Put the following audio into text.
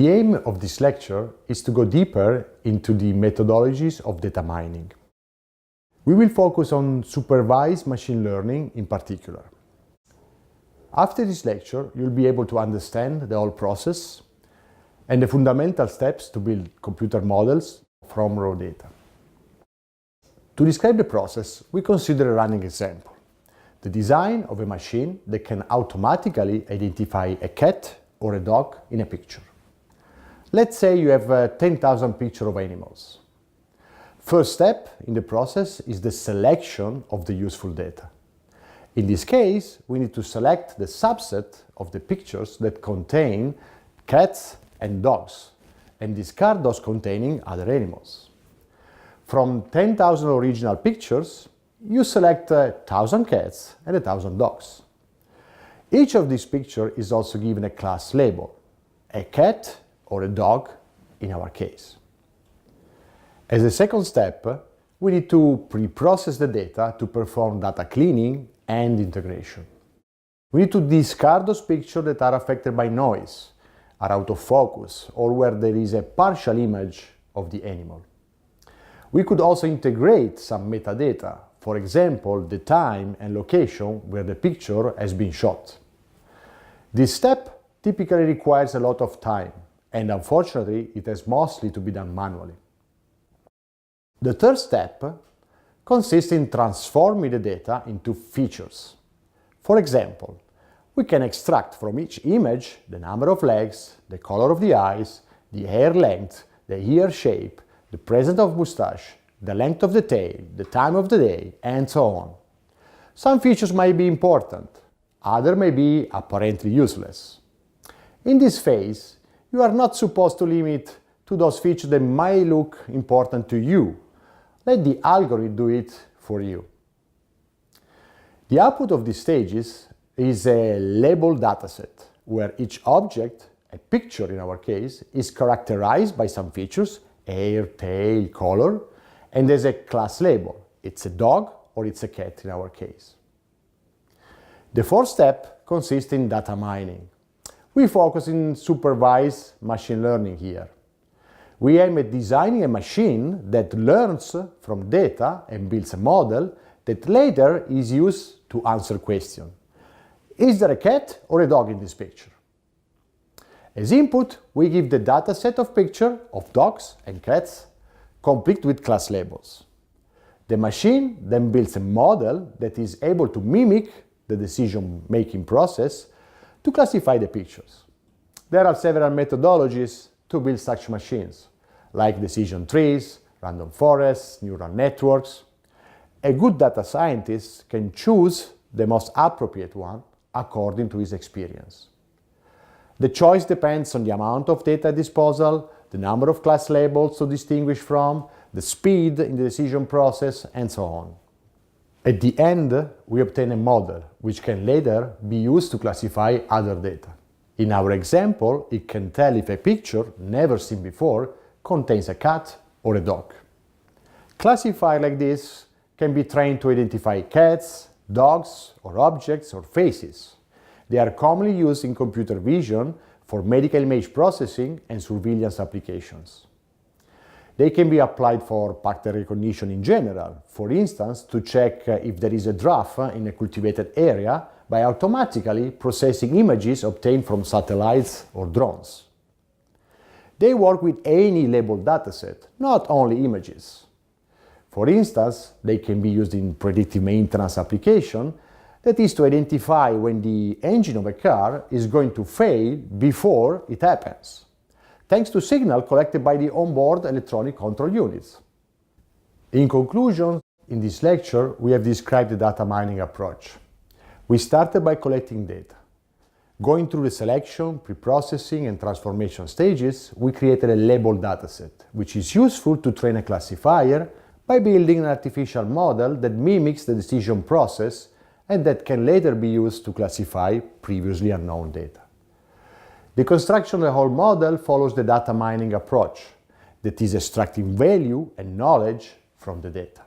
The aim of this lecture is to go deeper into the methodologies of data mining. We will focus on supervised machine learning in particular. After this lecture, you'll be able to understand the whole process and the fundamental steps to build computer models from raw data. To describe the process, we consider a running example: the design of a machine that can automatically identify a cat or a dog in a picture. Let's say you have 10,000 pictures of animals. First step in the process is the selection of the useful data. In this case, we need to select the subset of the pictures that contain cats and dogs, and discard those containing other animals. From 10,000 original pictures, you select 1,000 cats and 1,000 dogs. Each of these pictures is also given a class label, a cat or a dog in our case. As a second step, we need to pre-process the data to perform data cleaning and integration. We need to discard those pictures that are affected by noise, are out of focus, or where there is a partial image of the animal. We could also integrate some metadata, for example, the time and location where the picture has been shot. This step typically requires a lot of time, and unfortunately, it has mostly to be done manually. The third step consists in transforming the data into features. For example, we can extract from each image the number of legs, the color of the eyes, the hair length, the ear shape, the presence of mustache, the length of the tail, the time of the day, and so on. Some features might be important, others may be apparently useless. In this phase, you are not supposed to limit to those features that might look important to you. Let the algorithm do it for you. The output of these stages is a labeled dataset, where each object, a picture in our case, is characterized by some features, hair, tail, color, and there's a class label. It's a dog or it's a cat in our case. The fourth step consists in data mining. We focus in supervised machine learning here. We aim at designing a machine that learns from data and builds a model that later is used to answer questions. Is there a cat or a dog in this picture? As input, we give the dataset of pictures of dogs and cats, complete with class labels. The machine then builds a model that is able to mimic the decision-making process to classify the pictures. There are several methodologies to build such machines, like decision trees, random forests, neural networks. A good data scientist can choose the most appropriate one according to his experience. The choice depends on the amount of data at disposal, the number of class labels to distinguish from, the speed in the decision process, and so on. At the end, we obtain a model, which can later be used to classify other data. In our example, it can tell if a picture, never seen before, contains a cat or a dog. Classifiers like this can be trained to identify cats, dogs, or objects or faces. They are commonly used in computer vision for medical image processing and surveillance applications. They can be applied for pattern recognition in general, for instance, to check if there is a giraffe in a cultivated area by automatically processing images obtained from satellites or drones. They work with any labeled dataset, not only images. For instance, they can be used in predictive maintenance application, that is to identify when the engine of a car is going to fail before it happens, thanks to signal collected by the onboard electronic control units. In conclusion, in this lecture, we have described the data mining approach. We started by collecting data. Going through the selection, pre-processing, and transformation stages, we created a labeled dataset, which is useful to train a classifier by building an artificial model that mimics the decision process and that can later be used to classify previously unknown data. The construction of the whole model follows the data mining approach, that is extracting value and knowledge from the data.